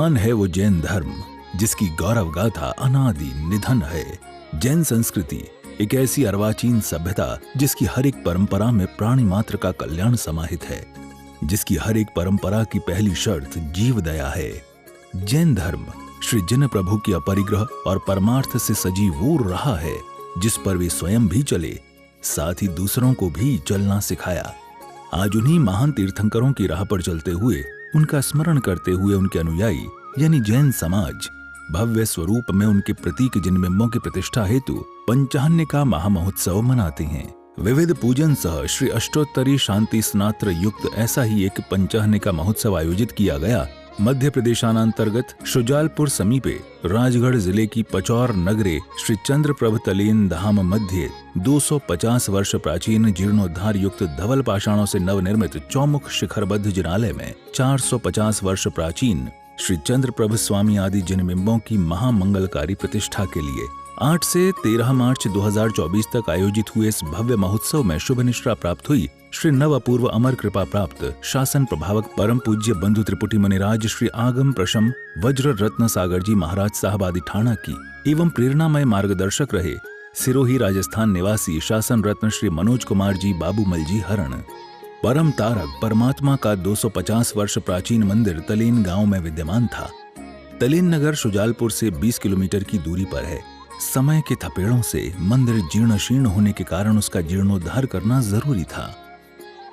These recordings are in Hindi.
महान है वो जैन धर्म जिसकी गौरव गाथा अनादि निधन है। जैन संस्कृति एक ऐसी अर्वाचीन सभ्यता जिसकी हर एक परंपरा में प्राणी मात्र का कल्याण समाहित है, जिसकी हर एक परंपरा की पहली शर्त जीव दया है। जैन धर्म श्री जिन प्रभु की अपरिग्रह और परमार्थ से सजीव वो रहा है जिस पर वे स्वयं भी चले, साथ ही दूसरों को भी चलना सिखाया। आज उन्हीं महान तीर्थंकरों की राह पर चलते हुए, उनका स्मरण करते हुए उनके अनुयायी यानी जैन समाज भव्य स्वरूप में उनके प्रतीक जिनबिंबों की प्रतिष्ठा हेतु पंचाहन्य का महामहोत्सव मनाते हैं। विविध पूजन सह श्री अष्टोत्तरी शांति स्नात्र युक्त ऐसा ही एक पंचाहन्य का महोत्सव आयोजित किया गया मध्य प्रदेशानांतर्गत शुजालपुर समीपे राजगढ़ जिले की पचौर नगरे श्री चंद्रप्रभ तलीन धाम मध्य 250 वर्ष प्राचीन जीर्णोद्धार युक्त धवल पाषाणों से नवनिर्मित चौमुख शिखरबद्ध जिनालय में 450 वर्ष प्राचीन श्री चंद्रप्रभ स्वामी आदि जिनबिंबों की महामंगलकारी प्रतिष्ठा के लिए 8 से 13 मार्च 2024 तक आयोजित हुए इस भव्य महोत्सव में शुभ निष्ठा प्राप्त हुई श्री नव अपूर्व अमर कृपा प्राप्त शासन प्रभावक परम पूज्य बंधु त्रिपुटी मुनिराज श्री आगम प्रशम वज्र रत्न सागर जी महाराज साहब आदि ठाणा की एवं प्रेरणामय मार्गदर्शक रहे सिरोही राजस्थान निवासी शासन रत्न श्री मनोज कुमार जी बाबूमल जी हरण। परम तारक परमात्मा का 250 वर्ष प्राचीन मंदिर तलीन गांव में विद्यमान था। तलीन नगर शुजालपुर से 20 किलोमीटर की दूरी पर है। समय के थपेड़ों से मंदिर जीर्ण शीर्ण होने के कारण उसका जीर्णोद्धार करना जरूरी था।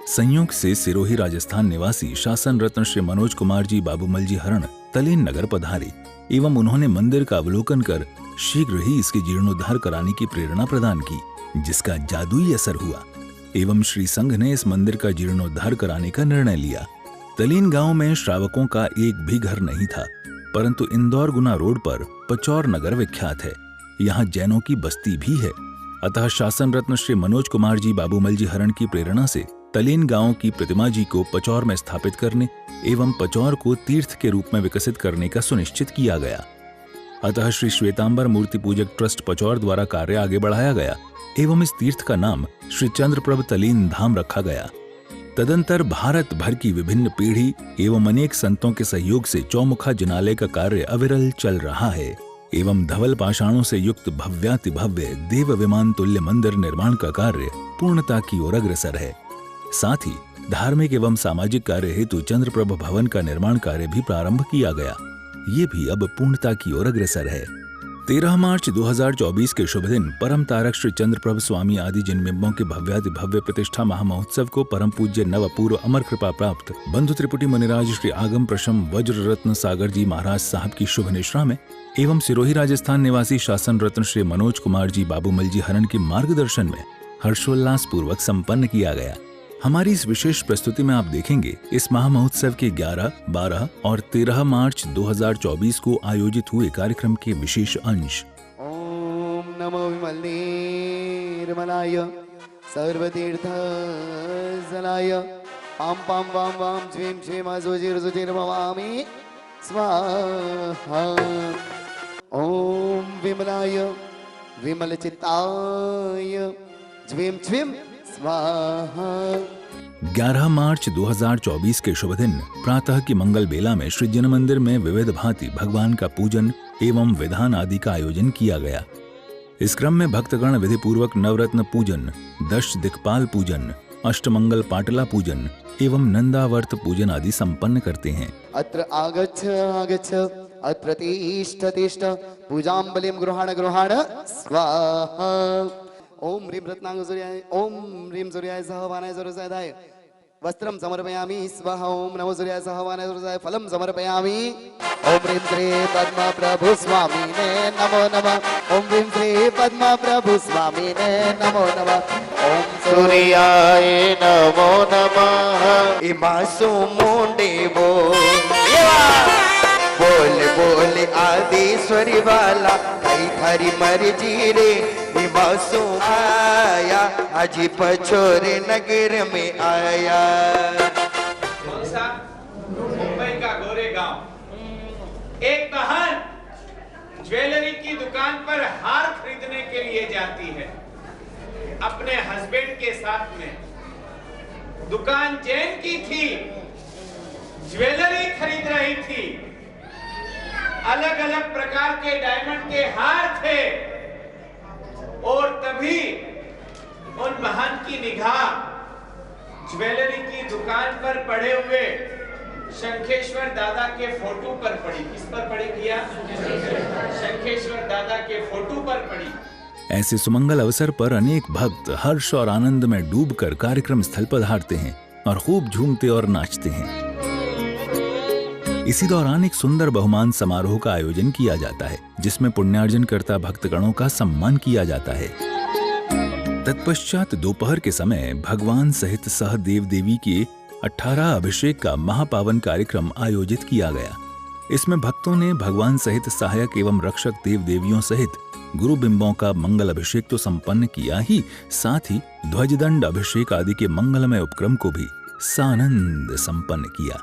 संयोग से सिरोही राजस्थान निवासी शासन रत्न श्री मनोज कुमार जी बाबूमल जी हरण तलीन नगर पधारे एवं उन्होंने मंदिर का अवलोकन कर शीघ्र ही इसके जीर्णोद्धार कराने की प्रेरणा प्रदान की, जिसका जादुई असर हुआ एवं श्री संघ ने इस मंदिर का जीर्णोद्धार कराने का निर्णय लिया। तलीन गांव में श्रावकों का एक भी घर नहीं था, परंतु इंदौर गुना रोड पर पचौर नगर विख्यात है। यहाँ जैनों की बस्ती भी है। अतः शासन रत्न श्री मनोज कुमार जी बाबूमल जी हरण की प्रेरणा से तलीन गांव की प्रतिमा जी को पचौर में स्थापित करने एवं पचौर को तीर्थ के रूप में विकसित करने का सुनिश्चित किया गया। अतः श्री श्वेतांबर मूर्ति पूजक ट्रस्ट पचौर द्वारा कार्य आगे बढ़ाया गया एवं इस तीर्थ का नाम श्री चंद्रप्रभ तलीन धाम रखा गया। तदंतर भारत भर की विभिन्न पीढ़ी एवं अनेक संतों के सहयोग से चौमुखा जिनालय का कार्य अविरल चल रहा है एवं धवल पाषाणों से युक्त भव्याति भव्य देव विमान तुल्य मंदिर निर्माण का कार्य पूर्णता की ओर अग्रसर है। साथ ही धार्मिक एवं सामाजिक कार्य हेतु चंद्रप्रभ भवन का निर्माण कार्य भी प्रारंभ किया गया। ये भी अब पूर्णता की ओर अग्रसर है। 13 मार्च 2024 के शुभ दिन परम तारक श्री चंद्रप्रभ स्वामी आदि जिनबिंबों के भव्याति भव्य प्रतिष्ठा महामहोत्सव को परम पूज्य नव अपूर्व अमर कृपा प्राप्त बंधु त्रिपुटी मुनिराज श्री आगम प्रशम वज्र रत्न सागर जी महाराज साहब की शुभ निश्रा में एवं सिरोही राजस्थान निवासी शासन रत्न श्री मनोज कुमार जी बाबूमल जी हरण के मार्गदर्शन में हर्षोल्लास पूर्वक संपन्न किया गया। हमारी इस विशेष प्रस्तुति में आप देखेंगे इस महामहोत्सव के 11, 12 और 13 मार्च 2024 को आयोजित हुए कार्यक्रम के विशेष अंश। ओम नमो निर्मलाय सर्वतीर्थ जलाय पाम पाम वाम वाम ज्वीम क्षेम जुजिर भवामि स्वाहा। ओम विमलाय विमल चित्ताय ज्वीम ज्वीम स्वाहा। 11 मार्च 2024 के शुभ दिन प्रातः की मंगल बेला में श्री जिन मंदिर में विविध भांति भगवान का पूजन एवं विधान आदि का आयोजन किया गया। इस क्रम में भक्तगण विधि पूर्वक नवरत्न पूजन, दश दिक्पाल पूजन, अष्टमंगल पाटला पूजन एवं नंदावर्त पूजन आदि संपन्न करते हैं। अत्र आगच्छ आगच्छ अत्र तिष्ठ तिष्ठ पूजांबलिं गृहाण गृहाण स्वाहा। ओम ह्रीं रत्नांग सूर्याय ओम ह्रीं सूर्याय सह वानाय सूर्यसाय वस्त्रं समर्पयामि स्वाहा। ओम नमो सूर्याय सह वानाय सूर्यसाय फलं समर्पयामि। ओम ह्रीं श्री पद्म प्रभु स्वामिने नमो नमः। ओम ह्रीं श्री पद्म प्रभु स्वामिने नमो नमः। ओम सूर्याय नमो नमः। इमासु मुंडे बोल बोल आदिश्वरी वाला कई थारी मर्जी रे निवासो आया आज पचोरे नगर में आया। मुंबई का गोरेगांव एक बहन ज्वेलरी की दुकान पर हार खरीदने के लिए जाती है अपने हस्बैंड के साथ में। दुकान जैन की थी, ज्वेलरी खरीद रही थी। अलग अलग प्रकार के डायमंड के हार थे और तभी उन महंत की निगाह ज्वेलरी की दुकान पर पड़े हुए शंखेश्वर दादा के फोटो पर पड़ी। किस पर पड़ी भैया? शंखेश्वर दादा के फोटो पर पड़ी। ऐसे सुमंगल अवसर पर अनेक भक्त हर्ष और आनंद में डूबकर कार्यक्रम स्थल पधारते हैं और खूब झूमते और नाचते हैं। इसी दौरान एक सुंदर बहुमान समारोह का आयोजन किया जाता है, जिसमें पुण्यार्जन करता भक्तगणों का सम्मान किया जाता है। तत्पश्चात दोपहर के समय भगवान सहित सह देव देवी के 18 अभिषेक का महापावन कार्यक्रम आयोजित किया गया। इसमें भक्तों ने भगवान सहित सहायक एवं रक्षक देव देवियों सहित गुरु बिंबों का मंगल अभिषेक तो संपन्न किया ही, साथ ही ध्वजदंड अभिषेक आदि के मंगलमय उपक्रम को भी सानंद संपन्न किया।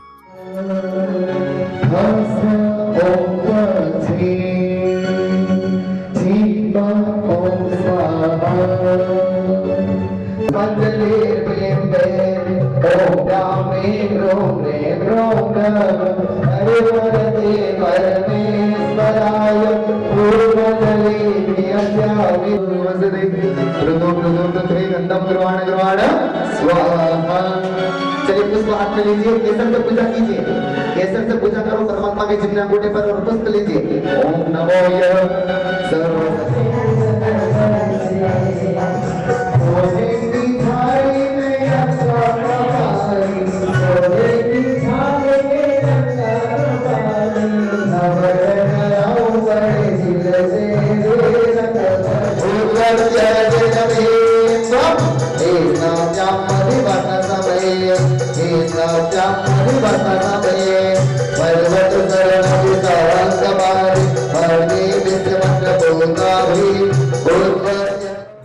चलिए पुष्प हाथ में लीजिए, केसर से पूजा कीजिए। केसर से पूजा करो परमात्मा के जितने अंगूठे पर, और पुष्प लीजिए। ओम नमो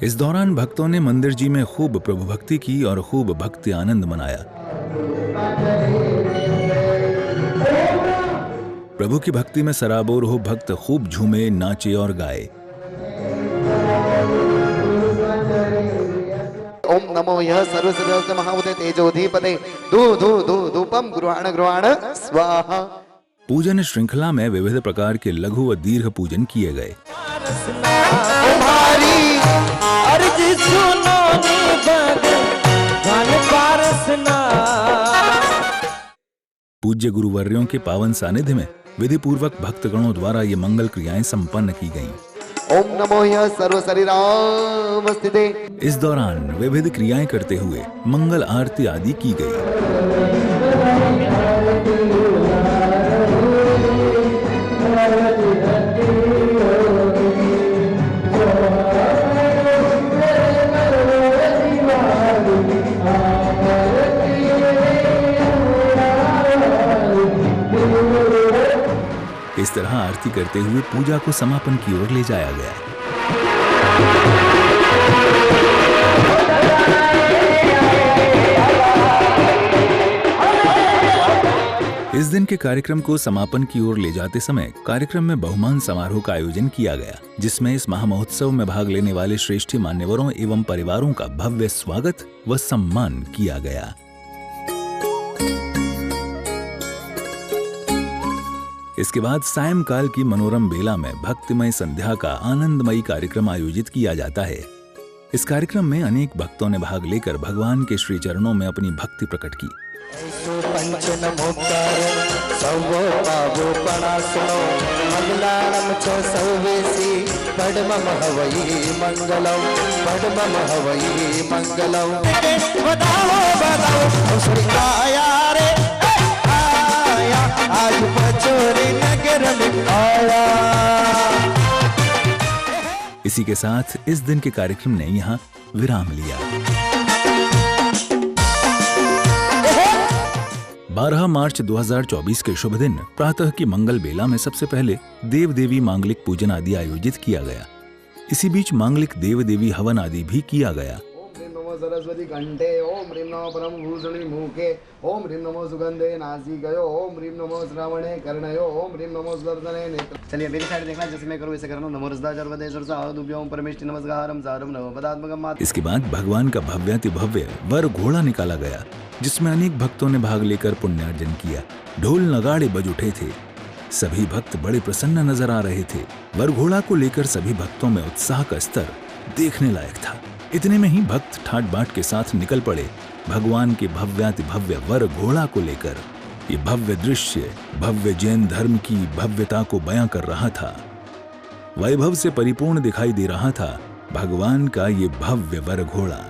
इस दौरान भक्तों ने मंदिर जी में खूब प्रभु भक्ति की और खूब भक्ति आनंद मनाया। प्रभु की भक्ति में सराबोर हो भक्त खूब झूमे, नाचे और गाए। ओम नमो यः सर्वसिद्धस्य महाभूते तेजोधिपते धू धू धू धूपम गृहाण गृहाण स्वाहा। पूजन श्रृंखला में विविध प्रकार के लघु व दीर्घ पूजन किए गए। पूज्य गुरुवर्यों के पावन सानिध्य में विधि पूर्वक भक्तगणों द्वारा ये मंगल क्रियाएं संपन्न की गईं। ओम नमो यः सर्व शरीराम स्थिते। इस दौरान विविध क्रियाएं करते हुए मंगल आरती आदि की गई। इस तरह आरती करते हुए पूजा को समापन की ओर ले जाया गया। इस दिन के कार्यक्रम को समापन की ओर ले जाते समय कार्यक्रम में बहुमान समारोह का आयोजन किया गया, जिसमें इस महामहोत्सव में भाग लेने वाले श्रेष्ठ मान्यवरों एवं परिवारों का भव्य स्वागत व सम्मान किया गया। इसके बाद सायंकाल की मनोरम बेला में भक्तिमय संध्या का आनंदमयी कार्यक्रम आयोजित किया जाता है। इस कार्यक्रम में अनेक भक्तों ने भाग लेकर भगवान के श्री चरणों में अपनी भक्ति प्रकट की। आज पचोरी नगर में आया। इसी के साथ इस दिन के कार्यक्रम ने यहाँ विराम लिया। 12 मार्च 2024 के शुभ दिन प्रातः की मंगल बेला में सबसे पहले देव देवी मांगलिक पूजन आदि आयोजित किया गया। इसी बीच मांगलिक देव देवी हवन आदि भी किया गया। सरस्वती कंठे, ओम ह्रीं नमो परम भूषणी मुखे, ओम ह्रीं नमो सुगंधे नासिकयो, ओम ह्रीं नमो श्रावणे कर्णयो, ओम ह्रीं नमो सुदर्शने नेत्र। चलिए मेरी साइड देखना, जैसे मैं करूँ वैसे करना। नमो रसदाचर्वदेश्वर साधुभ्यों परमेष्टि नमस्कारम सारम नमो पदात्मकम मात। इसके बाद भगवान का भव्याति भव्य वर घोड़ा निकाला गया, जिसमें अनेक भक्तों ने भाग लेकर पुण्यार्जन किया। ढोल नगाड़े बज उठे थे। सभी भक्त बड़े प्रसन्न नजर आ रहे थे। वरघोड़ा को लेकर सभी भक्तों में उत्साह का स्तर देखने लायक था। इतने में ही भक्त ठाट बाट के साथ निकल पड़े भगवान के भव्याति भव्य वर घोड़ा को लेकर। ये भव्य दृश्य भव्य जैन धर्म की भव्यता को बयां कर रहा था। वैभव से परिपूर्ण दिखाई दे रहा था भगवान का ये भव्य वर घोड़ा।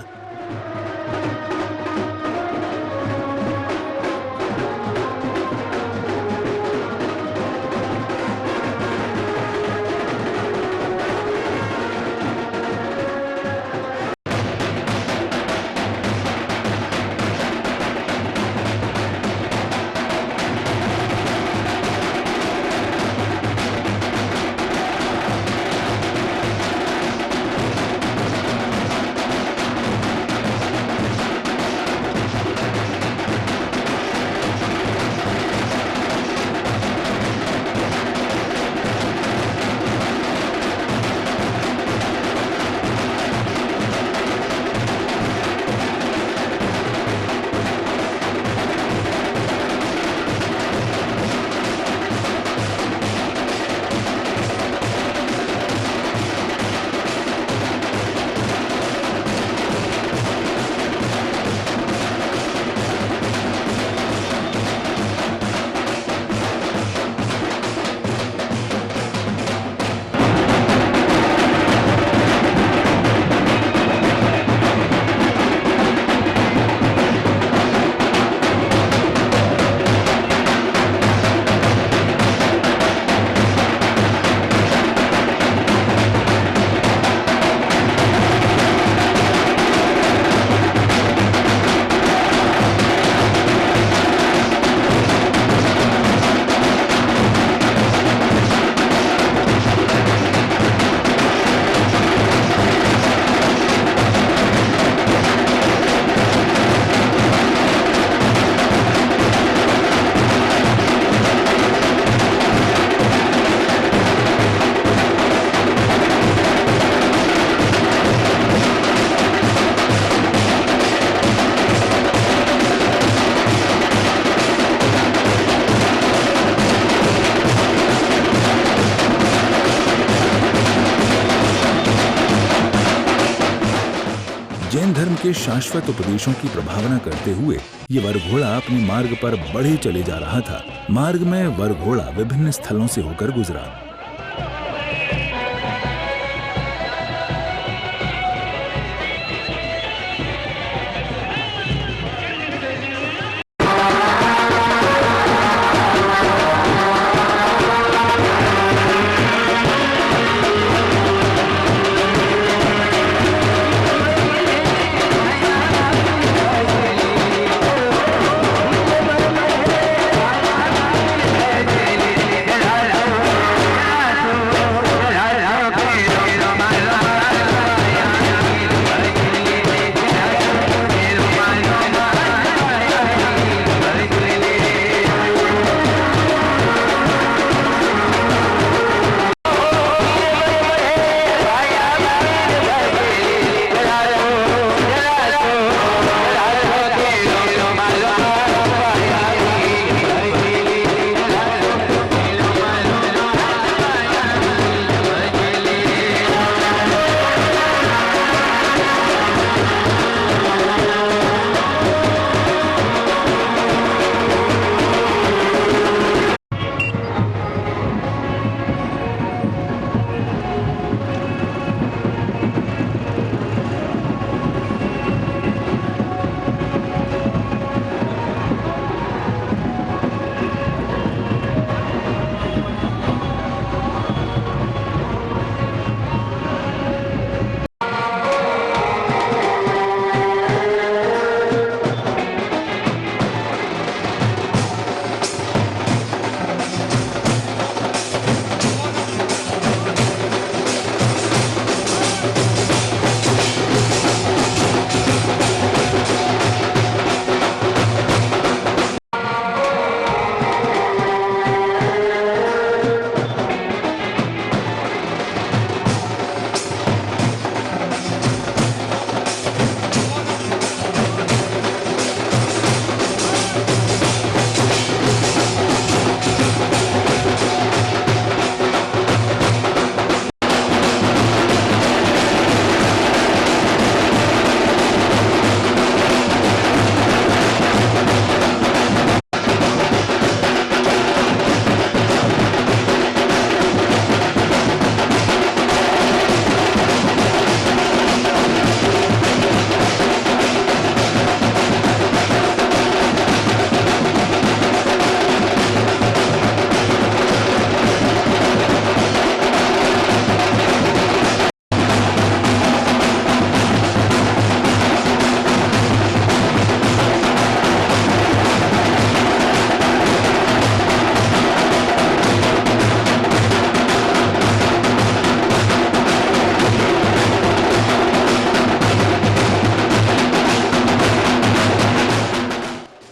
जैन धर्म के शाश्वत उपदेशों की प्रभावना करते हुए ये वरघोड़ा अपने मार्ग पर बढ़े चले जा रहा था। मार्ग में वरघोड़ा विभिन्न स्थलों से होकर गुजरा।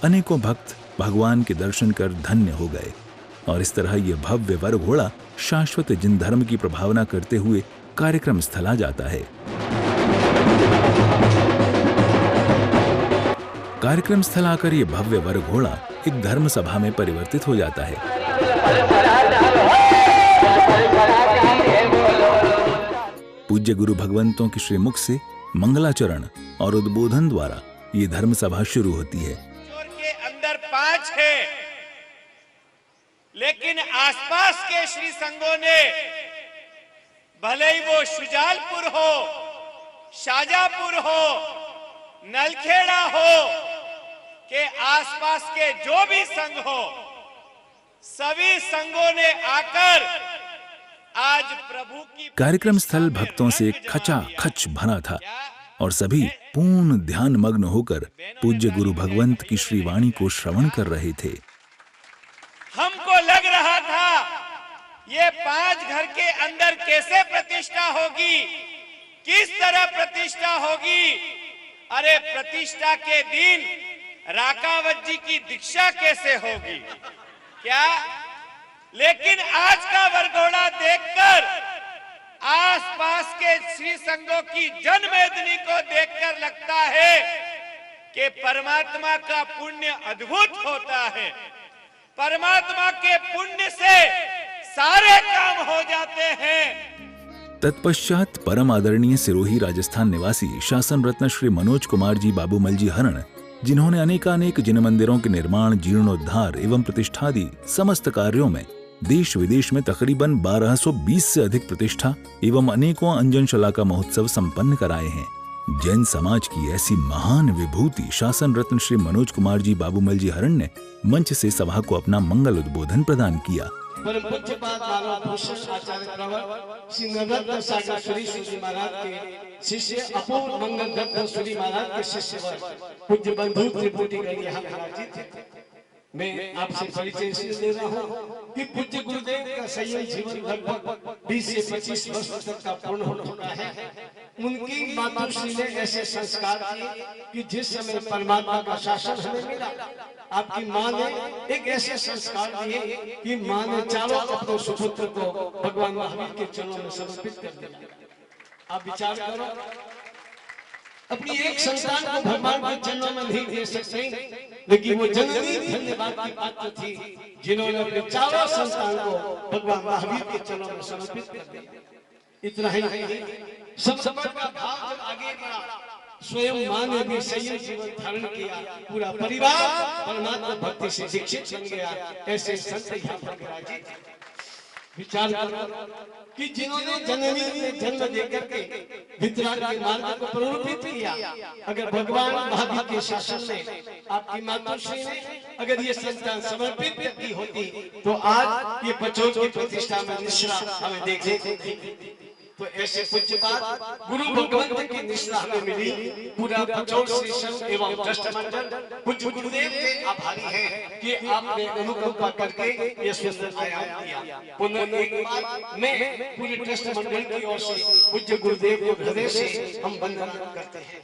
अनेकों भक्त भगवान के दर्शन कर धन्य हो गए और इस तरह ये भव्य वर घोड़ा शाश्वत जिन धर्म की प्रभावना करते हुए कार्यक्रम स्थल आ जाता है। कार्यक्रम स्थल आकर ये भव्य वर घोड़ा एक धर्म सभा में परिवर्तित हो जाता है। पूज्य गुरु भगवंतों के श्रीमुख से मंगलाचरण और उद्बोधन द्वारा ये धर्म सभा शुरू होती है। के अंदर 5 है, लेकिन आसपास के श्री संघों ने, भले ही वो शुजालपुर हो, शाजापुर हो, नलखेड़ा हो, के आसपास के जो भी संघ हो, सभी संघों ने आकर आज प्रभु की कार्यक्रम स्थल भक्तों से खचाखच भरा था और सभी पूर्ण ध्यान मग्न होकर पूज्य गुरु भगवंत की श्री वाणी को श्रवण कर रहे थे। हमको लग रहा था ये 5 घर के अंदर कैसे प्रतिष्ठा होगी, किस तरह प्रतिष्ठा होगी। अरे प्रतिष्ठा के दिन राकावत जी की दीक्षा कैसे होगी क्या। लेकिन आज का वरघोड़ा देखकर, आसपास के श्री संघों की जनमेदनी को देखकर लगता है कि परमात्मा का पुण्य अद्भुत होता है। परमात्मा के पुण्य से सारे काम हो जाते हैं। तत्पश्चात परम आदरणीय सिरोही राजस्थान निवासी शासन रत्न श्री मनोज कुमार जी बाबूमल जी हरण, जिन्होंने अनेकानेक जिन मंदिरों के निर्माण, जीर्णोद्धार एवं प्रतिष्ठादि समस्त कार्यों में देश विदेश में तकरीबन 1220 से अधिक प्रतिष्ठा एवं अनेकों अंजनशला का महोत्सव संपन्न कराए हैं, जैन समाज की ऐसी महान विभूति शासन रत्न श्री मनोज कुमार जी बाबूमल जी हरण ने मंच से सभा को अपना मंगल उद्बोधन प्रदान किया। परम पूज्यपाद मानव भूषण आचार्य प्रवर श्री नवरत्न सागर सूरी महाराज के शिष्य अपूर्व मंगल दत्त सूरी महाराज के शिष्य पूज्य बंधु त्रिपुटी गण यहाँ विराजित थे। मैं आपसे परिचय इसलिए दे रहा हूँ कि पूज्य गुरुदेव का संयम जीवन लगभग 20 से 25 वर्ष तक का पूर्ण हो चुका है। उनकी मातृश्री ने ऐसे संस्कार किए कि जिस समय परमात्मा का शासन हमें मिला, आपकी माँ ने एक ऐसे संस्कार दिए कि माँ ने चारों अपने सुपुत्र को भगवान महावीर के चरणों में समर्पित कर दिया। आप विचार करो, अपनी एक संतान को भगवान के चरणों में नहीं दे सकते, लेकिन वो जननी धन्यवाद की पात्र थी जिन्होंने अपने चारों संतान को भगवान महावीर के चरणों में समर्पित कर दिया। इतना ही नहीं, सब का भाव जब आगे बढ़ा, स्वयं मां ने भी संयम जीवन धारण किया, पूरा परिवार परमात्मा भक्ति से दीक्षित बन गया। ऐसे संत यहाँ पर विराजित। विचार करो कि जिन्होंने जननी ने जन्म देकर के वितराग के मार्ग को प्ररूपित किया, अगर भगवान महावीर के शासन में आपकी मातृश्री ने अगर ये संतान समर्पित करती होती तो आज ये बच्चों की प्रतिष्ठा में निष्ठा हमें देखने को मिलती। तो ऐसे पूज्यपाद गुरु भगवंत की निष्ठा हमें मिली। पूरा बच्चों श्री एवं ट्रस्ट मंडल पूज्य गुरुदेव के आभारी हैं कि आपने अनुकंपा करके ये सुंदर आयाम दिया। पुनः एक बार मैं पूरे ट्रस्ट मंडल की ओर से पूज्य गुरुदेव को हृदय से हम वंदना करते हैं।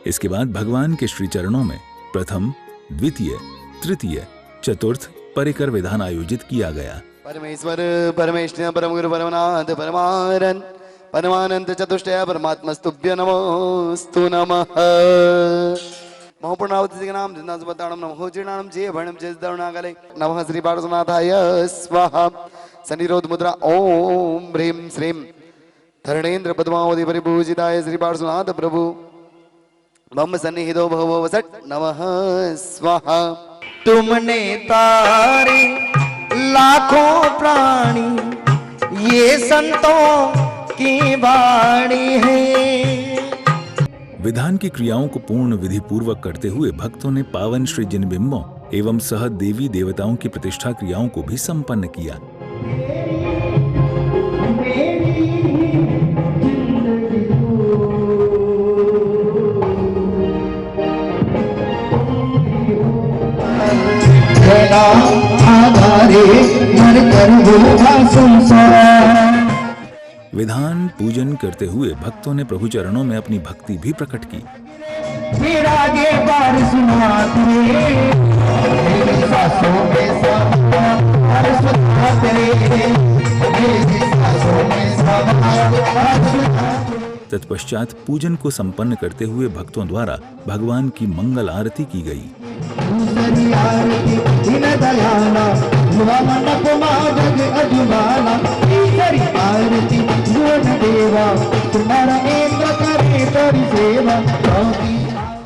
इसके बाद भगवान के श्री चरणों में प्रथम, द्वितीय, तृतीय, चतुर्थ परिकर विधान आयोजित किया गया। परमेश्वर परमेष्ठिन परम गुरु परमनाथ परमानंद परमानंद चतुष्टय परमात्मस्तुभ्य नमोस्तु नमः। महपूर्णावती नाम जिन्नाजुपदाणम नमो जीर्णाणम जय भणम जय दरुणागले नमः श्री पार्श्वनाथाय स्वाहा। सनिरोध मुद्रा ओम ह्रीं श्रीं धरणेन्द्र पद्मावती परिपूजिताय श्री पार्श्वनाथ प्रभु मम सन्निहितो भव सट नमः स्वाहा। तुमने तारे लाखों प्राणी ये संतों की वाणी है। विधान की क्रियाओं को पूर्ण विधि पूर्वक करते हुए भक्तों ने पावन श्री जिनबिंबों एवं सह देवी देवताओं की प्रतिष्ठा क्रियाओं को भी संपन्न किया। विधान पूजन करते हुए भक्तों ने प्रभु चरणों में अपनी भक्ति भी प्रकट की। फिर आगे बार सुनात रे, मेरी सासों में समा हर सुनात रे, मेरी सासों में समा हर सुनात रे। तत्पश्चात पूजन को संपन्न करते हुए भक्तों द्वारा भगवान की मंगल आरती की गई। दूसरी आरती दिन दयाला, युवा मंडप मार्ग अजुबाला, तीसरी आरती गुण देवा, तुम्हारा इंद्र करे तेरी सेवा।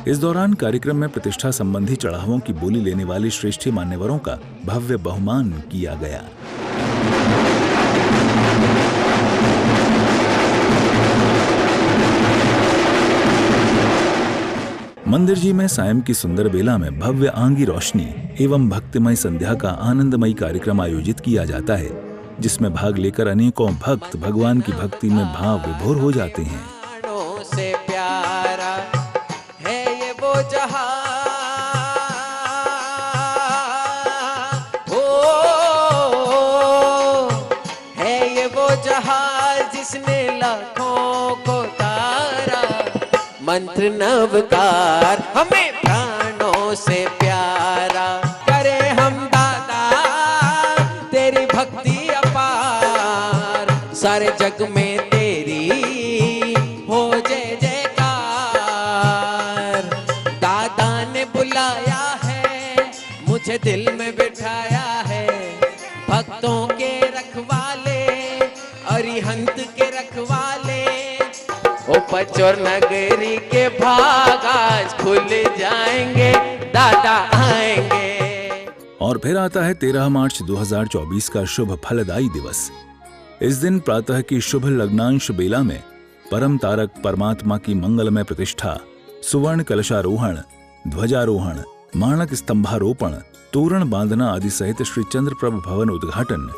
इस दौरान कार्यक्रम में प्रतिष्ठा संबंधी चढ़ावों की बोली लेने वाले श्रेष्ठ मान्यवरों का भव्य बहुमान किया गया। मंदिर जी में सायं की सुंदर बेला में भव्य आंगी रोशनी एवं भक्तिमय संध्या का आनंदमयी कार्यक्रम आयोजित किया जाता है, जिसमें भाग लेकर अनेकों भक्त भगवान की भक्ति में भाव विभोर हो जाते हैं। से प्यारा है ये वो जहां, है ये वो जहां जिसने लाखों को तारा, मंत्र नवकार हमें प्राणों से प्यारा, करे हम दादा तेरी भक्ति अपार, सारे जग में तेरी हो जय जयकार। दादा ने बुलाया है मुझे दिल में बिठाया है, भक्तों के रखवाले अरिहंत के रखवाले, उपचोर नगरी के भाग आज खुल जाएंगे, दादा आएंगे। और फिर आता है 13 मार्च 2024 का शुभ फलदायी दिवस। इस दिन प्रातः की शुभ लग्नांश बेला में परम तारक परमात्मा की मंगलमय प्रतिष्ठा, सुवर्ण कलशारोहण, ध्वजारोहण, माणक स्तंभारोपण, तोरण बांधना आदि सहित श्री चंद्रप्रभ भवन उद्घाटन,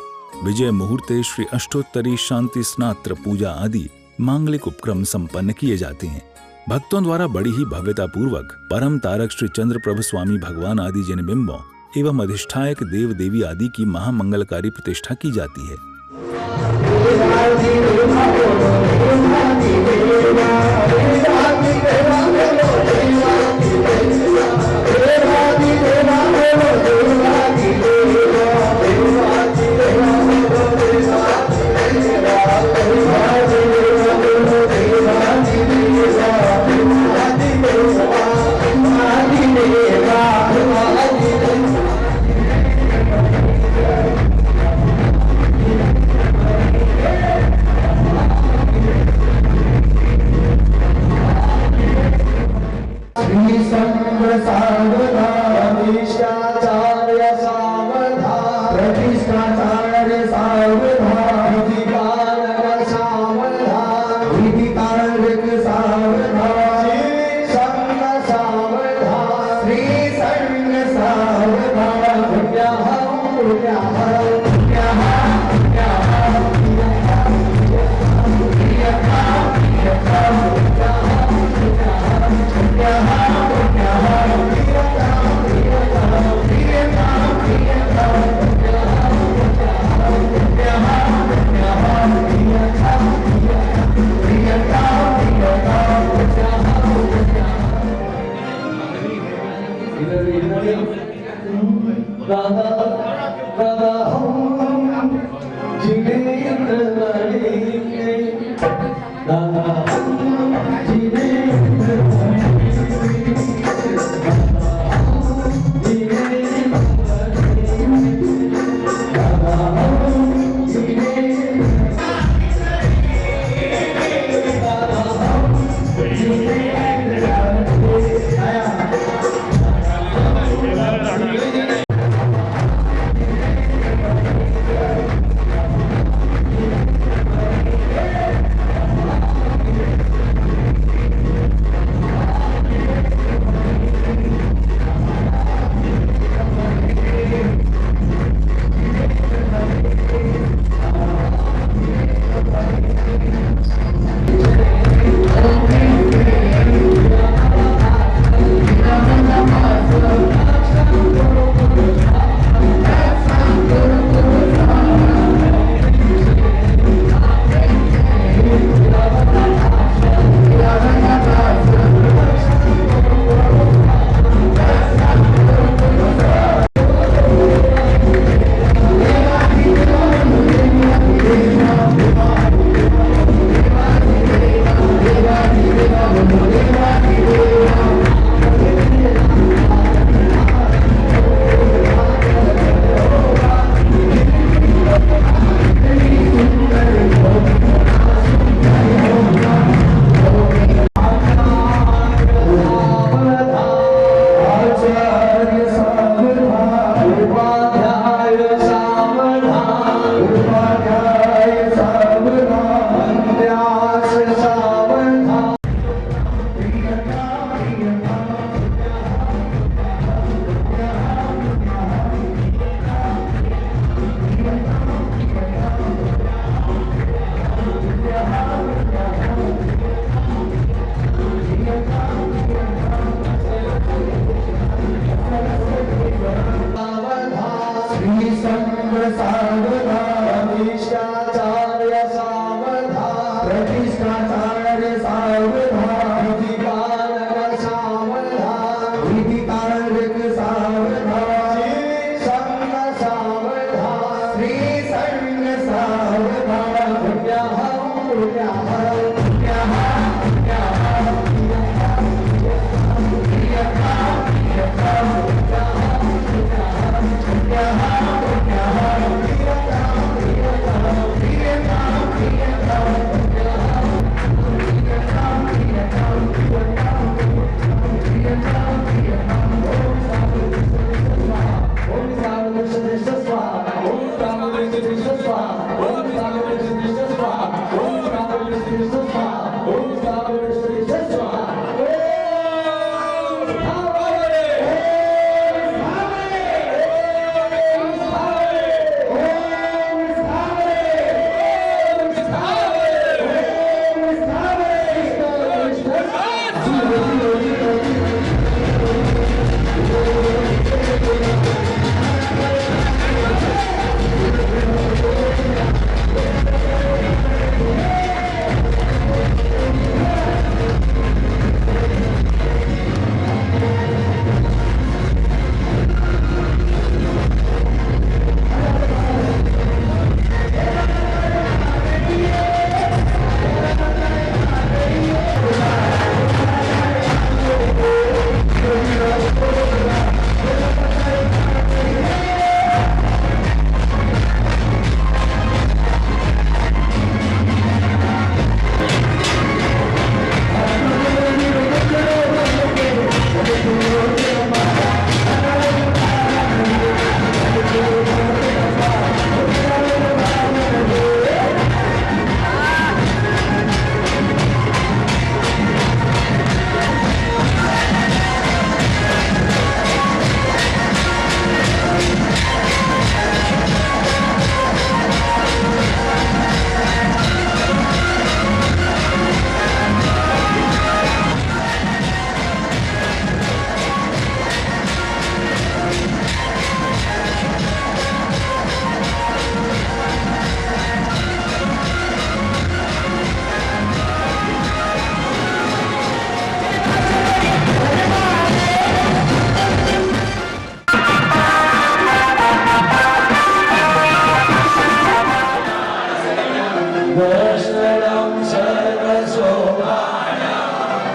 विजय मुहूर्ते श्री अष्टोत्तरी शांति स्नात्र पूजा आदि मांगलिक उपक्रम संपन्न किए जाते हैं। भक्तों द्वारा बड़ी ही भव्यता पूर्वक परम तारक श्री चंद्रप्रभ स्वामी भगवान आदि जिन बिंबों एवं अधिष्ठायक देव देवी आदि की महामंगलकारी प्रतिष्ठा की जाती है।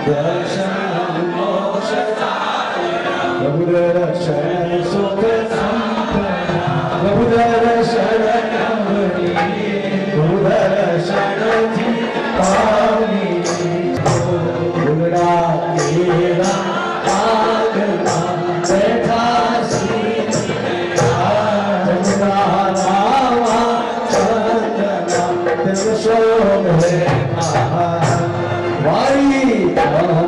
दर्शन मोक्ष प्रभु दर्शन सुख संपदा प्रभु दर्शन कमली प्रभु दर्शन जी पावनी गुणा तेरा आगना बैठा श्री चंद्रा नावा चंद्रा दिल शोभे वारी हमो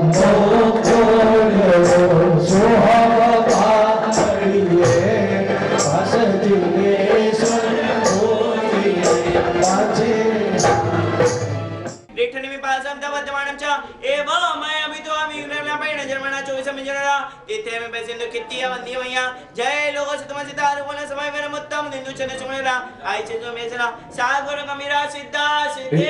कोलो सोहबा करिए पास दिनेश्वर होइए पाछे लेखनी में पासम तवतमानम च एवं मैं अभी तो अभी उन्हें पैण जर्मना 24 में जनरा तिथे में बेसिंदु कित्तिया वंदी वैया जय लोगो सुतम सितारु बोले समय मेरे मुत्तम निंदु चने सुमेरा आई चेजो मेसना सागर कमीरा सिद्धा सिद्धि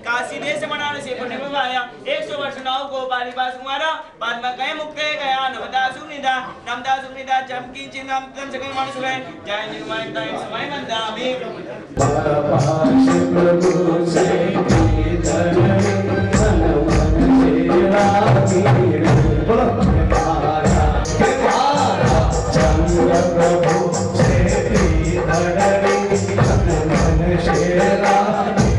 काशी देश मनाने से पुण्य विवाया 100 वर्ष नाव को बारी बास कुमारा बाद में कहे मुक्ते गया नमदा सुनिदा चमकी चिन्हम तम सकल मानुष है जय निर्माण टाइम समय मंदा में परपाश प्रभु से धरणी मन मन से रागी हमारा चंद्र प्रभु से धरणी मन मन से रागी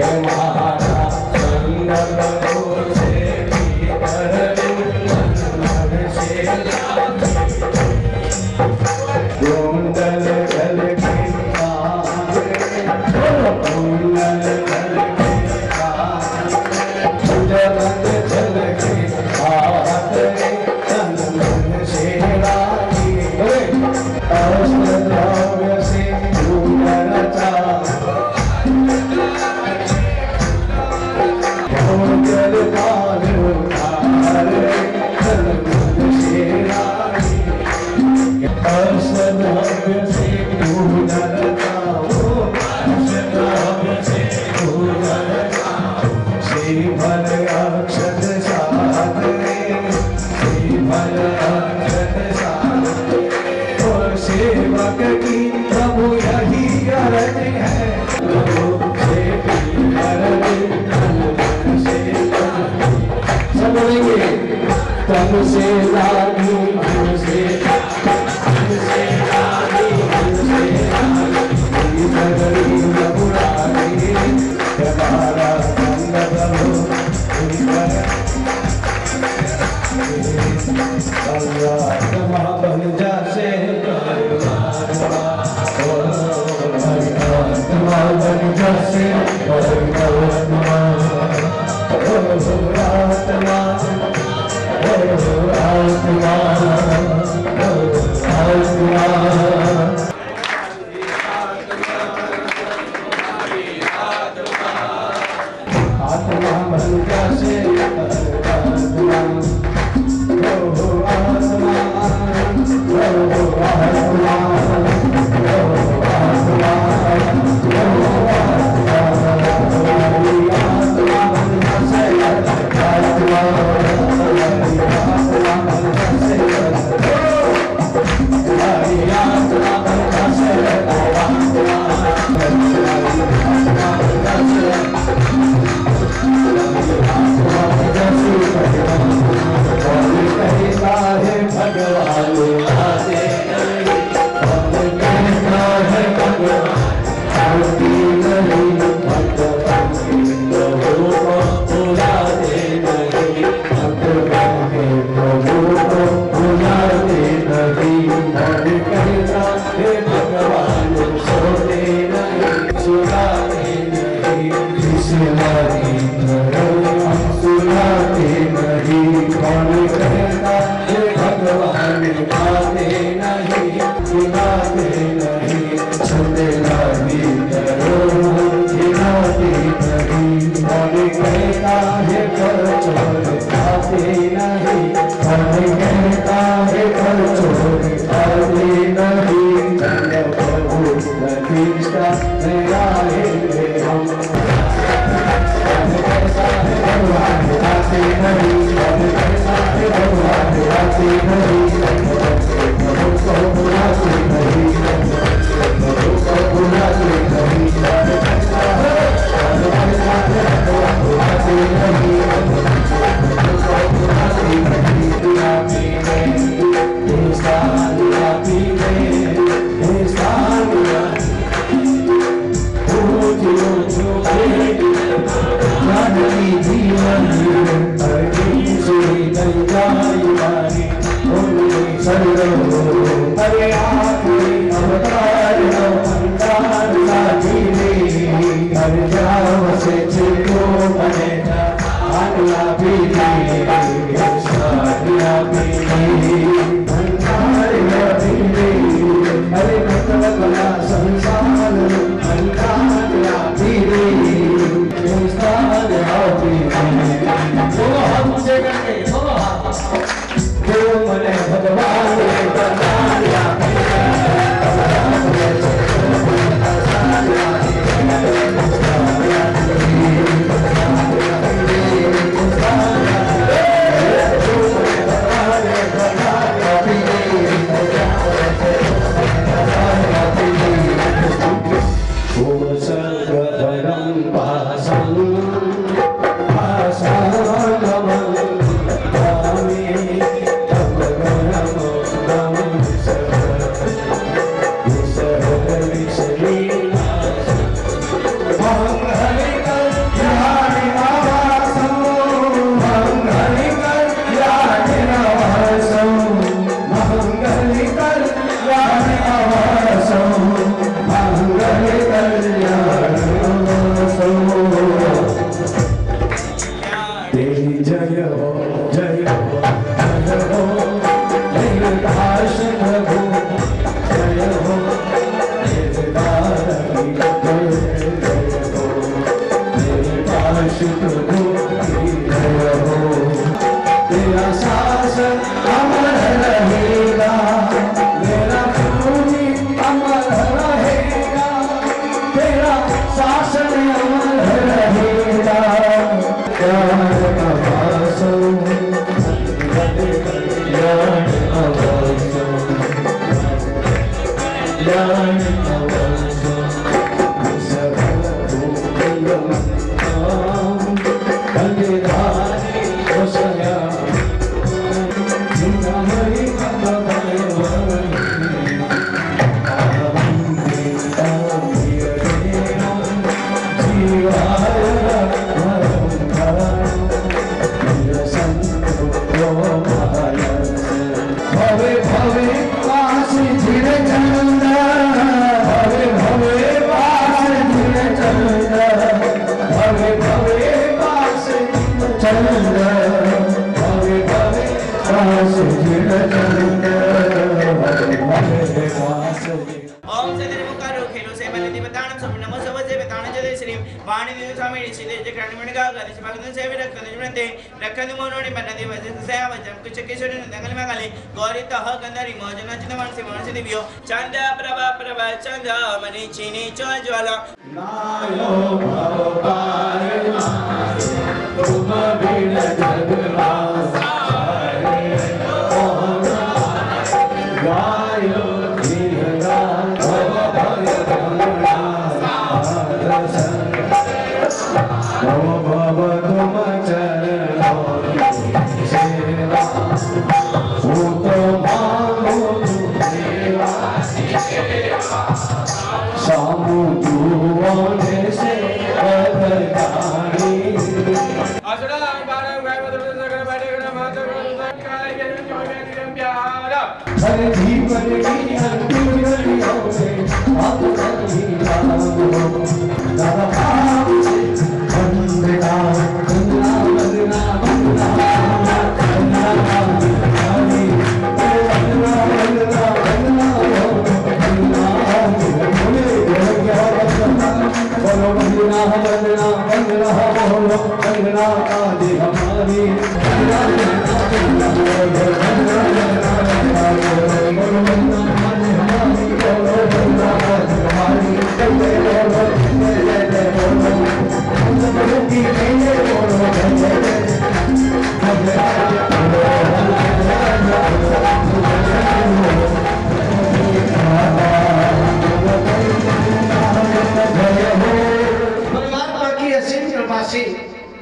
हमारा चंद्र प्रभु से धरणी मन मन से रागी कुंडल जल के कुंडल जल के सुजमन जल के हाथ तन मन से रागी अष्ट द्रव्य से पूर्ण रचा कुंडल काल उधार तन मन से रागी अष्टद्रव्य से पूर्ण रचाओ अष्टद्रव्य से पूर्ण रचाओ श्रीफल अक्षत साधने श्रीफल अक्षत साधने और सेवक की प्रभु यही अरज है प्रभु से भी अरज तन से सब बोलेंगे तन से लागी मन से Yeah. अवतार मंदार लागिले हर जाव से चिको मने आगला पीले शादिया पीले मंदार लागिले हरे मतलबला संसार मंदार लागिले संसार लागिले वो हम से करके जो मने भगवान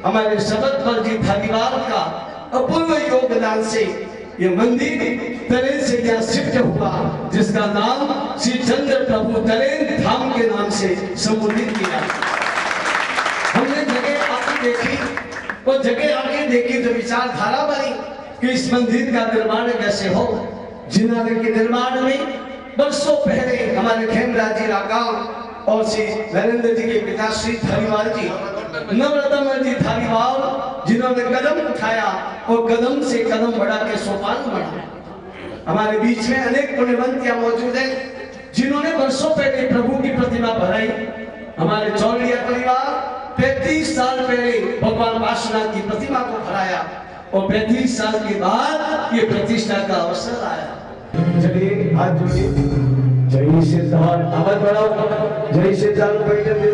हमारे शबद पर जी धन्यवाद का अपूर्व योगदान से ये मंदिर तलेन से क्या शिफ्ट हुआ, जिसका नाम श्री चंद्र प्रभु तलेन धाम के नाम से संबोधित किया। हमने जगह आगे देखी और जगह आगे देखी तो विचारधारा बनी कि इस मंदिर का निर्माण कैसे हो। जिन्होंने के निर्माण में वर्षों पहले हमारे खेमराज जी गांव और श्री नरेंद्र जी के पिता श्री धारीवाल जी, नवरत्न जी धारीवाल, जिन्होंने कदम उठाया और कदम से कदम बढ़ा के सोपान बढ़ाया। हमारे बीच में अनेक पुण्यवंतियां मौजूद हैं जिन्होंने वर्षों पहले प्रभु की प्रतिमा बनाई। हमारे चौलिया परिवार 35 साल पहले भगवान वासुनाथ की प्रतिमा को बनाया और 35 साल के बाद ये प्रतिष्ठा का अवसर आया। चलिए हाथ जोड़िए, जय सिद्धार्थ अमर बढ़ाओ, जय सिद्धार्थ बैठक दे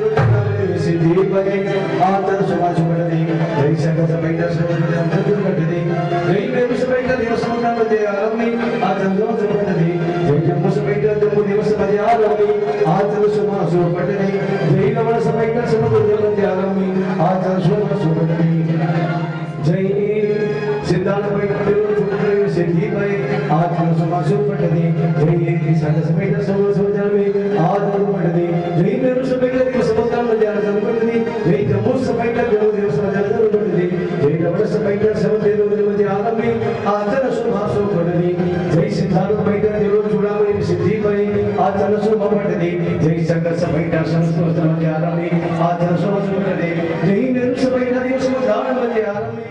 सिद्धि बने आतर सुमा सुमन दे, जय सकल बैठक सुमन अंतर कट दे, जय मेरुस बैठक दिवस समता बजे आरमी आतर सुमा सुमन दे, जय जम्मू से बैठक जम्मू दिवस बजे आरमी आतर सुमा सुमन दे, जय नमन से बैठक समुद्र बजे आरमी आतर सुमा सुमन दे, जय सिद्धार्थ बैठक सिद्धि बने आतर सुमा सुमन दे, जय सकल बैठक समुद्र सुजल में आतर सुमन दे, जय मेरुस बैठक दिवस समता बजे आरमी जय जम्मू से बैठक जम्मू दिवस बजे आरमी जय नमन से बैठक समुद्र बजे आरमी आतर सुमा सुमन दे, जय सिद्धार्थ बैठक दिवस जुड़ा में सिद्धि बने आतर सुमा सुमन दे, जय सकल बैठक समुद्र बजे आरमी आतर सुमा सुमन दे, जय मेरुस बैठक दिवस बजे आरमी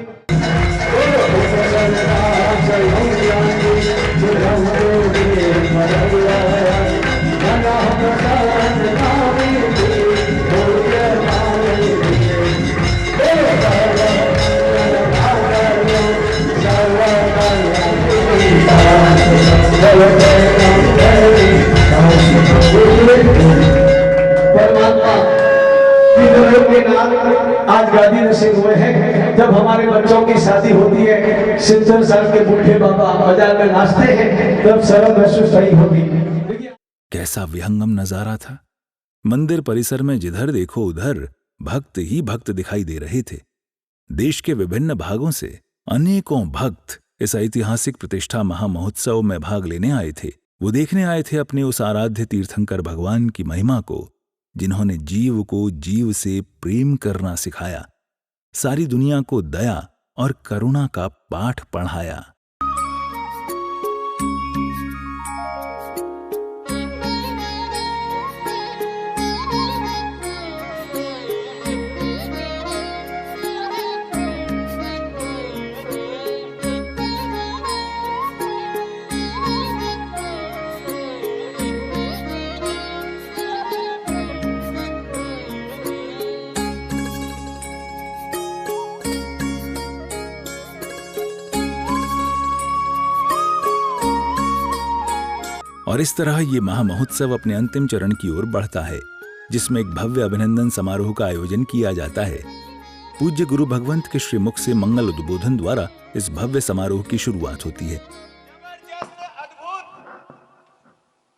आज गादी नसीब हुए हैं। जब हमारे बच्चों की शादी होती है, 70 साल के बूढ़े बाबा बाजार में नाचते हैं, तब शर्म महसूस नहीं होती। कैसा विहंगम नजारा था। मंदिर परिसर में जिधर देखो उधर भक्त ही भक्त दिखाई दे रहे थे। देश के विभिन्न भागों से अनेकों भक्त इस ऐतिहासिक प्रतिष्ठा महामहोत्सव में भाग लेने आए थे। वो देखने आए थे अपने उस आराध्य तीर्थंकर भगवान की महिमा को, जिन्होंने जीव को जीव से प्रेम करना सिखाया, सारी दुनिया को दया और करुणा का पाठ पढ़ाया। और इस तरह ये महामहोत्सव अपने अंतिम चरण की ओर बढ़ता है, जिसमें एक भव्य अभिनंदन समारोह का आयोजन किया जाता है। पूज्य गुरु भगवंत के श्रीमुख से मंगल उद्बोधन द्वारा इस भव्य समारोह की शुरुआत होती है। जबरदस्त अद्भुत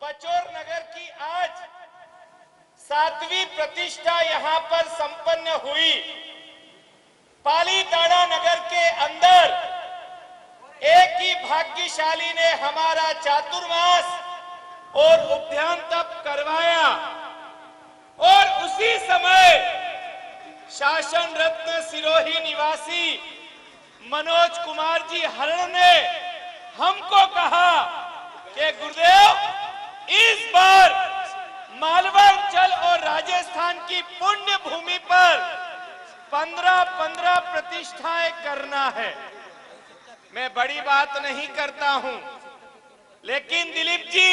पचोर नगर की आज 7वीं प्रतिष्ठा यहाँ पर संपन्न हुई। पालीताना नगर के अंदर एक ही भाग्यशाली ने हमारा चातुर्मास और उद्यान तप करवाया और उसी समय शासन रत्न सिरोही निवासी मनोज कुमार जी हरण ने हमको कहा कि गुरुदेव इस बार मालवा अंचल और राजस्थान की पुण्य भूमि पर 15-15 प्रतिष्ठाएं करना है। मैं बड़ी बात नहीं करता हूं, लेकिन दिलीप जी,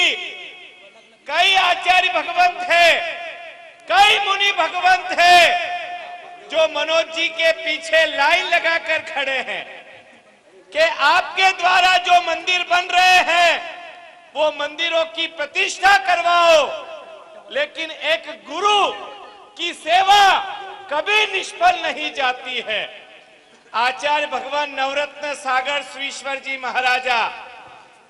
कई आचार्य भगवंत है, कई मुनि भगवंत है जो मनोज जी के पीछे लाइन लगाकर खड़े हैं कि आपके द्वारा जो मंदिर बन रहे हैं वो मंदिरों की प्रतिष्ठा करवाओ। लेकिन एक गुरु की सेवा कभी निष्फल नहीं जाती है। आचार्य भगवान नवरत्न सागर सुरीश्वर जी महाराजा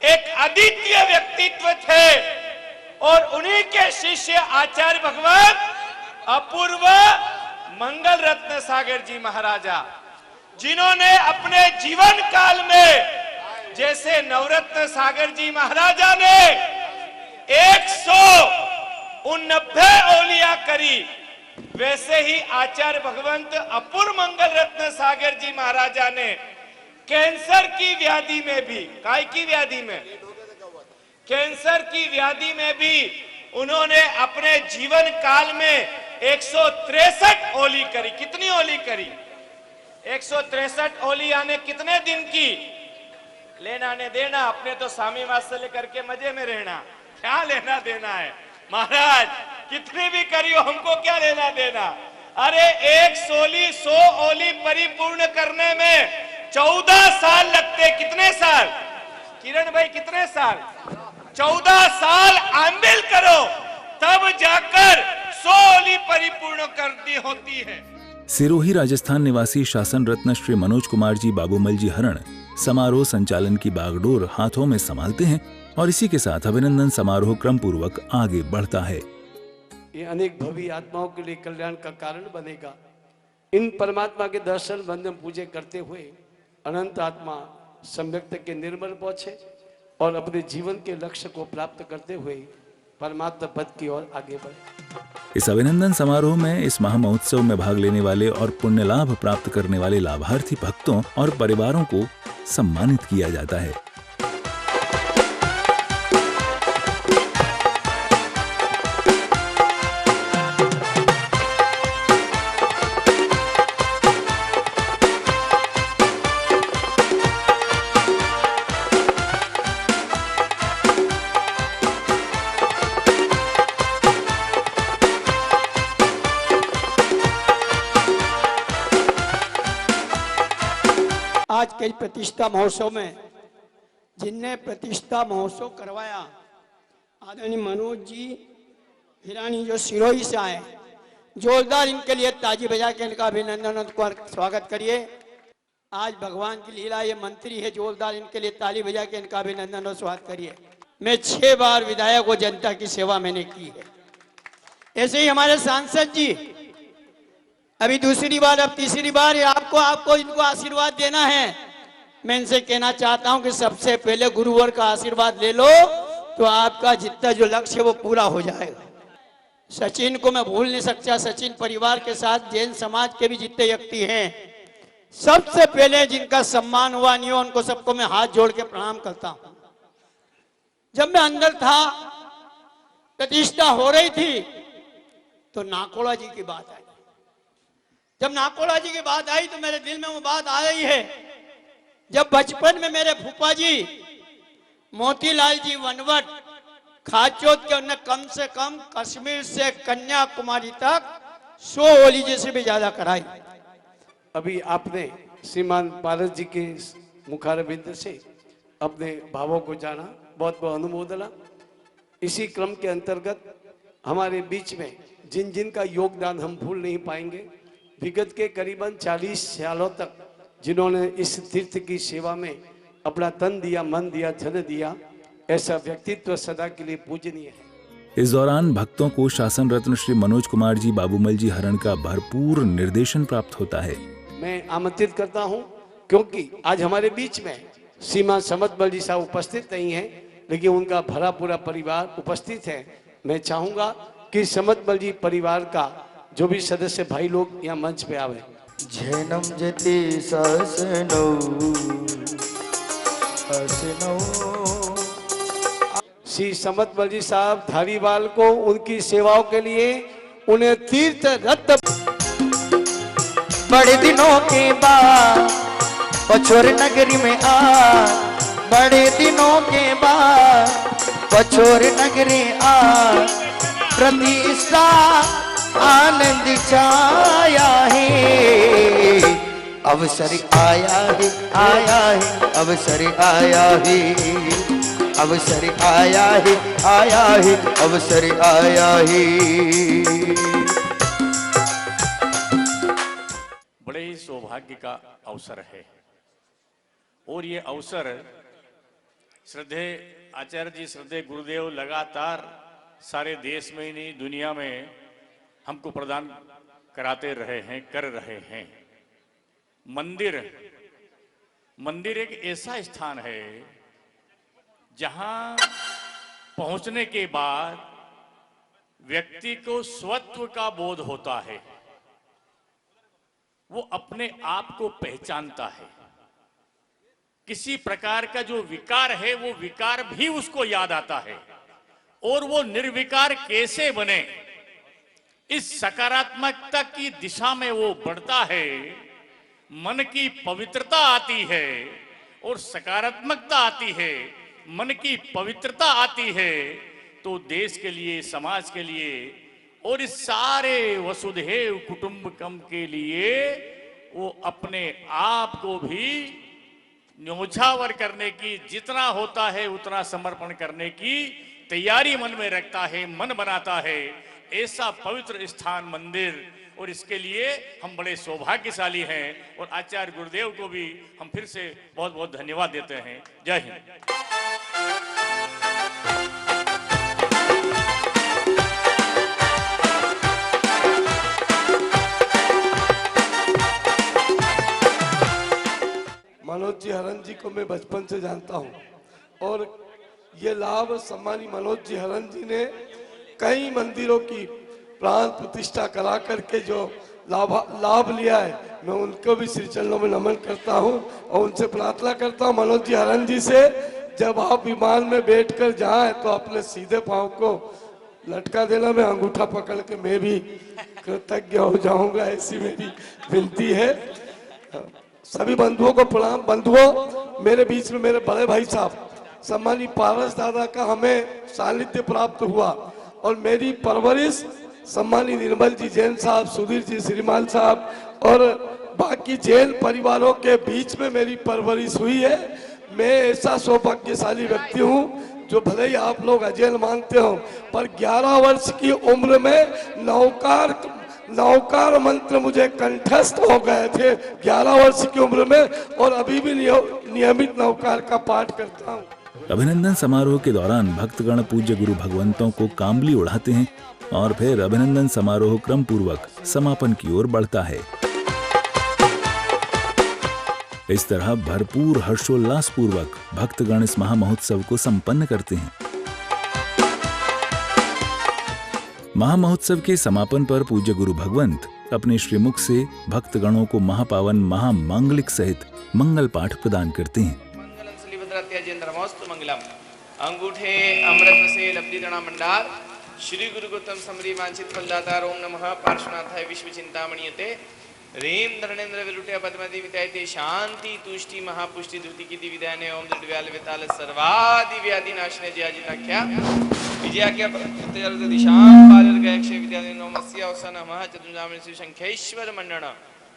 एक अद्वितीय व्यक्तित्व थे और उन्हीं के शिष्य आचार्य भगवान अपूर्व मंगल रत्न सागर जी महाराजा, जिन्होंने अपने जीवन काल में, जैसे नवरत्न सागर जी महाराजा ने 189 ओलिया करी, वैसे ही आचार्य भगवंत अपूर्व मंगल रत्न सागर जी महाराजा ने कैंसर की व्याधि में भी, काय की व्याधि में, कैंसर की व्याधि में भी उन्होंने अपने जीवन काल में 163 ओली करी। कितनी ओली करी? 163 ओली यानी कितने दिन की? लेना ने देना, अपने तो स्वामी वात्सल्य करके मजे में रहना, क्या लेना देना है महाराज? कितनी भी करियो, हमको क्या लेना देना? अरे 100 ओली परिपूर्ण करने में 14 साल लगते। कितने साल किरण भाई, कितने साल? 14 साल आंबिल करो तब जाकर 100 ओली परिपूर्ण करनी होती है। सिरोही राजस्थान निवासी शासन रत्न श्री मनोज कुमार जी बाबूमल जी हरण समारोह संचालन की बागडोर हाथों में संभालते हैं और इसी के साथ अभिनंदन समारोह क्रम पूर्वक आगे बढ़ता है। ये अनेक भवी आत्माओं के लिए कल्याण का कारण बनेगा। इन परमात्मा के दर्शन वंदन पूजे करते हुए अनंत आत्मा सम्यक्त के निर्मल पहुंचे और अपने जीवन के लक्ष्य को प्राप्त करते हुए परमात्मा पद की ओर आगे बढ़े। इस अभिनंदन समारोह में इस महामहोत्सव में भाग लेने वाले और पुण्य लाभ प्राप्त करने वाले लाभार्थी भक्तों और परिवारों को सम्मानित किया जाता है। आज के प्रतिष्ठा महोत्सव में जिनने प्रतिष्ठा महोत्सव करवाया, आदरणीय मनोज जी हिरानी जो सिरोही से आए, जोरदार इनके लिए ताजी बजा के इनका अभिनंदन और स्वागत करिए। आज भगवान की लीला, ये मंत्री है, जोरदार इनके लिए ताली बजा के इनका अभिनंदन और स्वागत करिए। मैं 6 बार विधायक व जनता की सेवा मैंने की है। ऐसे ही हमारे सांसद जी अभी दूसरी बार, अब तीसरी बार आपको इनको आशीर्वाद देना है। मैं इनसे कहना चाहता हूं कि सबसे पहले गुरुवर का आशीर्वाद ले लो तो आपका जितना जो लक्ष्य है वो पूरा हो जाएगा। सचिन को मैं भूल नहीं सकता। सचिन परिवार के साथ जैन समाज के भी जितने व्यक्ति हैं, सबसे पहले जिनका सम्मान हुआ नहीं हो उनको सबको मैं हाथ जोड़ के प्रणाम करता हूं। जब मैं अंदर था, प्रतिष्ठा हो रही थी, तो नाकोड़ा जी की बात आई। जब नाकोड़ा जी की बात आई तो मेरे दिल में वो बात आ रही है, जब बचपन में मेरे फूफा जी मोतीलाल जी वनवट खाचोद के उन्हें कम से कम कश्मीर से कन्याकुमारी तक 100 होली जैसे भी ज्यादा कराई। अभी आपने श्रीमान पारस जी के मुखारबिंद से अपने भावों को जाना, बहुत बहुत अनुमोदना। इसी क्रम के अंतर्गत हमारे बीच में जिन जिन का योगदान हम भूल नहीं पाएंगे, विगत के करीबन 40 सालों तक जिन्होंने इस तीर्थ की सेवा में अपना तन दिया, मन दिया, धन दिया, ऐसा व्यक्तित्व सदा के लिए पूजनीय है। इस दौरान भक्तों को शासन रत्न श्री मनोज कुमार जी बाबूमल जी हरण का भरपूर निर्देशन प्राप्त होता है। मैं आमंत्रित करता हूं, क्योंकि आज हमारे बीच में सीमा समतबल जी साहब उपस्थित नहीं है, लेकिन उनका भरा पूरा परिवार उपस्थित है। मैं चाहूंगा कि समतबल जी परिवार का जो भी सदस्य भाई लोग यहाँ मंच पे आवे। जैनम जति ससनो श्री समतबल जी साहब धारीवाल को उनकी सेवाओं के लिए उन्हें तीर्थ रत्न। बड़े दिनों के बाद पछोर नगरी में आ, बड़े दिनों के बाद पछोर नगरी आ, प्रतिष्ठा आनंद छाया है, अवसर आया है, आया है, अवसर आया है, अवसर आया है, आया है, अवसर आया है। बड़े ही सौभाग्य का अवसर है और ये अवसर श्रद्धे आचार्य जी, श्रद्धे गुरुदेव लगातार सारे देश में ही नहीं दुनिया में हमको प्रदान कराते रहे हैं, कर रहे हैं। मंदिर एक ऐसा स्थान है जहां पहुंचने के बाद व्यक्ति को स्वत्व का बोध होता है, वो अपने आप को पहचानता है किसी प्रकार का जो विकार है वो विकार भी उसको याद आता है, और वो निर्विकार कैसे बने इस सकारात्मकता की दिशा में वो बढ़ता है। मन की पवित्रता आती है और सकारात्मकता आती है, मन की पवित्रता आती है, तो देश के लिए, समाज के लिए और इस सारे वसुधैव कुटुंबकम के लिए वो अपने आप को भी न्योछावर करने की, जितना होता है उतना समर्पण करने की तैयारी मन में रखता है, मन बनाता है। ऐसा पवित्र स्थान मंदिर, और इसके लिए हम बड़े सौभाग्यशाली हैं, और आचार्य गुरुदेव को भी हम फिर से बहुत बहुत धन्यवाद देते हैं। जय हिंद। मनोज जी हरन जी को मैं बचपन से जानता हूं, और ये लाभ सम्मानी मनोज जी हरन जी ने कई मंदिरों की प्राण प्रतिष्ठा करा करके जो लाभ लिया है, मैं उनको भी श्री चरणों में नमन करता हूं और उनसे प्रार्थना करता हूं मनोज जी हरन जी से, जब आप विमान में बैठकर जाएं तो अपने सीधे पांव को लटका देना, मैं अंगूठा पकड़ के मैं भी कृतज्ञ हो जाऊंगा, ऐसी मेरी विनती है। सभी बंधुओं को प्रणाम। बंधुओं, मेरे बीच में मेरे बड़े भाई साहब सम्मानी पारस दादा का हमें सानिध्य प्राप्त हुआ, और मेरी परवरिश सम्मानी निर्मल जी जैन साहब, सुधीर जी श्रीमान साहब और बाकी जैन परिवारों के बीच में मेरी परवरिश हुई है। मैं ऐसा सौभाग्यशाली व्यक्ति हूँ जो भले ही आप लोग अजैन मानते हो, पर 11 वर्ष की उम्र में नौकार मंत्र मुझे कंठस्थ हो गए थे 11 वर्ष की उम्र में, और अभी भी नियमित नौकार का पाठ करता हूँ। अभिनंदन समारोह के दौरान भक्तगण पूज्य गुरु भगवंतों को कांबली उड़ाते हैं और फिर अभिनंदन समारोह क्रम पूर्वक समापन की ओर बढ़ता है। इस तरह भरपूर हर्षोल्लास पूर्वक भक्तगण इस महामहोत्सव को संपन्न करते हैं। महामहोत्सव के समापन पर पूज्य गुरु भगवंत अपने श्रीमुख से भक्तगणों को महापावन महामांगलिक सहित मंगल पाठ प्रदान करते हैं। मंगलम अंगूठे अमृत से लब्धिदणा मंडार श्री गुरु गौतम समरी वांछित फलदाता ओम नमः पार्श्वनाथाय विश्व चिंतामणियते रेम धरणेन्द्र विरुटे पद्मति वितायते शांति तुष्टि महापुष्टि धुति की विदायने ओम दृढ़व्याल विताल सर्वादि व्याधि नाशने जयाजिताख्या विजयाख्या प्रत्यर्थ दिशां पालर गयक्षे विद्यादि नमस्य अवसन नमः चतुर्जामि श्री शंखेश्वर मंडन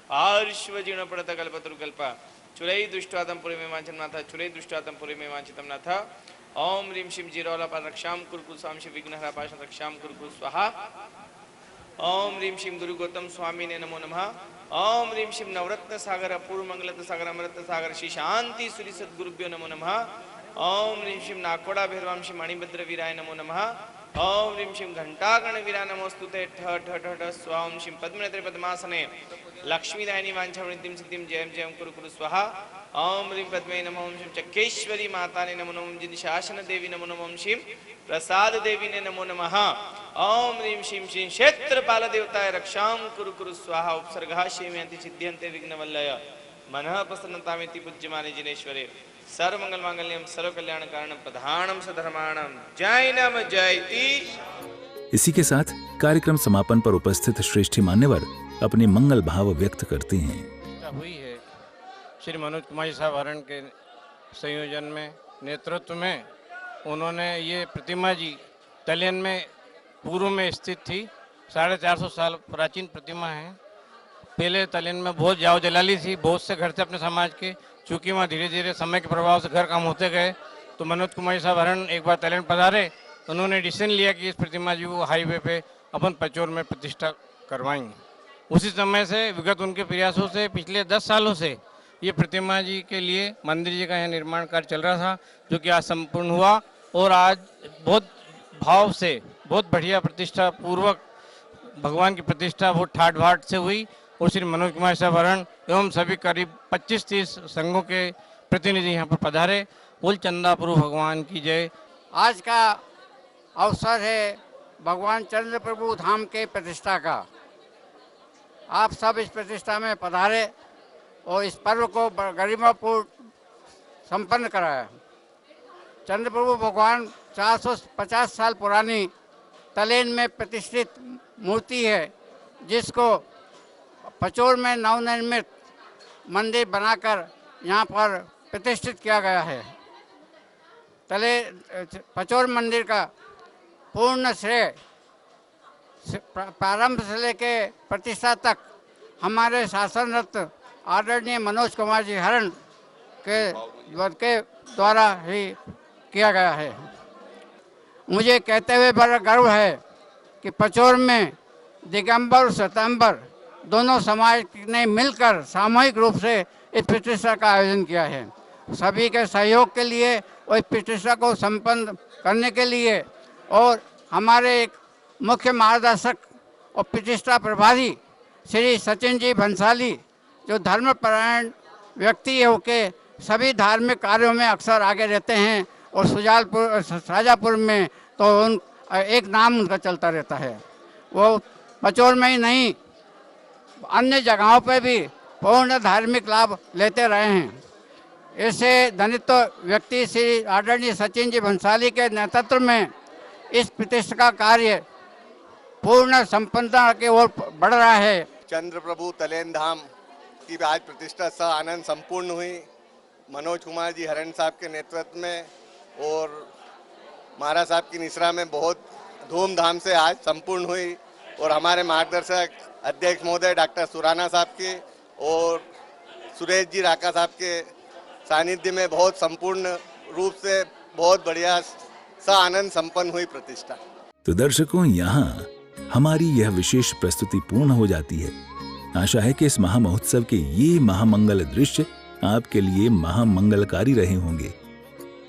पार्श्व जीर्ण पड़त कल्पतरुकल्प चुरई दुष्टातम पुरी में वांछित नाथ चुरई दुष्टातम पुरी में वांछितम नाथ ओम ह्रीं शिव जीरोला पर रक्षाम कुरकुल स्वामी शिव विघ्नहरा पाश रक्षाम कुरकुल स्वाहा ओम ह्रीं शिव गुरु गौतम स्वामी ने नमो नमः ओम ह्रीं शिव नवरत्न सागर अपूर्व मंगलत सागर अमृत सागर श्री शांति सूर्य सद्गुरुभ्यो नमो नमः ओम ह्रीं शिव नाकोड़ा भैरवाम शिव मणिभद्र वीराय नमो नमः ओम ह्रीं शिव घंटागण वीरा नमोस्तुते ठ ठ ठ ठ स्वाम शिव पद्मनेत्र पद्मासने लक्ष्मीदायिनी वांछावृत्तिं सिद्धिं जयं जयं कुरु कुरु स्वाहा ओम ह्रीं पद्मे नमो ओम शिव चक्केश्वरी माता ने नमो नमः जिनशासन देवी नमो नमः ओम शिव प्रसाद देवी ने नमो नमः ओम ह्रीं शिव शिव क्षेत्रपाल देवताय रक्षां कुरु कुरु स्वाहा उपसर्गा शेमयन्ति सिद्ध्यन्ते विघ्नवल्लय मनः प्रसन्नतामेति पूज्यमाने जिनेश्वरे सर्वमंगल मांगल्यम सर्वकल्याण कारणम प्रधानम सधर्माणम जैनम जयति। इसी के साथ कार्यक्रम समापन पर उपस्थित श्रेष्ठी मान्यवर अपने मंगल भाव व्यक्त करते हैं। हुई है श्री मनोज कुमार जी साहब हरण के संयोजन में, नेतृत्व में उन्होंने ये प्रतिमा जी तलियन में पूर्व में स्थित थी। 450 साल प्राचीन प्रतिमा है। पहले तलियन में बहुत जाओ जलाली थी, बहुत से घर थे अपने समाज के। चूँकि वहाँ धीरे धीरे समय के प्रभाव से घर काम होते गए, तो मनोज कुमार जी साहब हरण एक बार तलियन पधारे। उन्होंने डिसीजन लिया कि इस प्रतिमा जी को हाईवे पे अपन पचोर में प्रतिष्ठा करवाएंगे। उसी समय से विगत उनके प्रयासों से पिछले 10 सालों से ये प्रतिमा जी के लिए मंदिर जी का यहाँ निर्माण कार्य चल रहा था, जो कि आज संपूर्ण हुआ और आज बहुत भाव से बहुत बढ़िया प्रतिष्ठा पूर्वक भगवान की प्रतिष्ठा वो ठाट बाट से हुई। और श्री मनोज कुमार साहब हरण एवं सभी करीब 25-30 संघों के प्रतिनिधि यहाँ पर पधारे। कुल चंदा प्रभु भगवान की जय। आज का अवसर है भगवान चंद्र प्रभु धाम के प्रतिष्ठा का। आप सब इस प्रतिष्ठा में पधारे और इस पर्व को गरिमापूर्ण संपन्न कराया। चंद्रप्रभु भगवान 450 साल पुरानी तलेन में प्रतिष्ठित मूर्ति है, जिसको पचोर में नवनिर्मित मंदिर बनाकर यहाँ पर प्रतिष्ठित किया गया है। पचोर मंदिर का पूर्ण श्रेय प्रारंभ से लेके प्रतिष्ठा तक हमारे शासनरत आदरणीय मनोज कुमार जी हरण के द्वारा ही किया गया है। मुझे कहते हुए बड़ा गर्व है कि पचोर में दिगंबर और श्वेतांबर दोनों समाज ने मिलकर सामूहिक रूप से इस प्रतिष्ठा का आयोजन किया है। सभी के सहयोग के लिए और इस प्रतिष्ठा को संपन्न करने के लिए, और हमारे एक मुख्य मार्गदर्शक और प्रतिष्ठा प्रभारी श्री सचिन जी भंसाली, जो धर्मपरायण व्यक्ति है, के सभी धार्मिक कार्यों में अक्सर आगे रहते हैं, और शाजापुर में तो एक नाम उनका चलता रहता है। वो पचोर में ही नहीं, अन्य जगहों पर भी पूर्ण धार्मिक लाभ लेते रहे हैं। ऐसे धनित्व व्यक्ति श्री आदरणीय सचिन जी भंसाली के नेतृत्व में इस प्रतिष्ठा का कार्य पूर्ण संपन्नता की ओर बढ़ रहा है। चंद्र प्रभु तलेन धाम की आज प्रतिष्ठा स आनंद संपूर्ण हुई। मनोज कुमार जी हरण साहब के नेतृत्व में और महाराज साहब की निसरा में बहुत धूमधाम से आज संपूर्ण हुई, और हमारे मार्गदर्शक अध्यक्ष महोदय डॉक्टर सुराना साहब के और सुरेश जी राका साहब के सानिध्य में बहुत संपूर्ण रूप से बहुत बढ़िया स आनंद संपन्न हुई प्रतिष्ठा। तो दर्शकों, यहाँ हमारी यह विशेष प्रस्तुति पूर्ण हो जाती है। आशा है कि इस महामहोत्सव के ये महामंगल दृश्य आपके लिए महामंगलकारी रहे होंगे।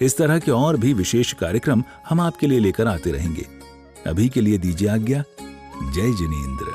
इस तरह के और भी विशेष कार्यक्रम हम आपके लिए लेकर आते रहेंगे। अभी के लिए दीजिए आज्ञा। जय जिनेंद्र।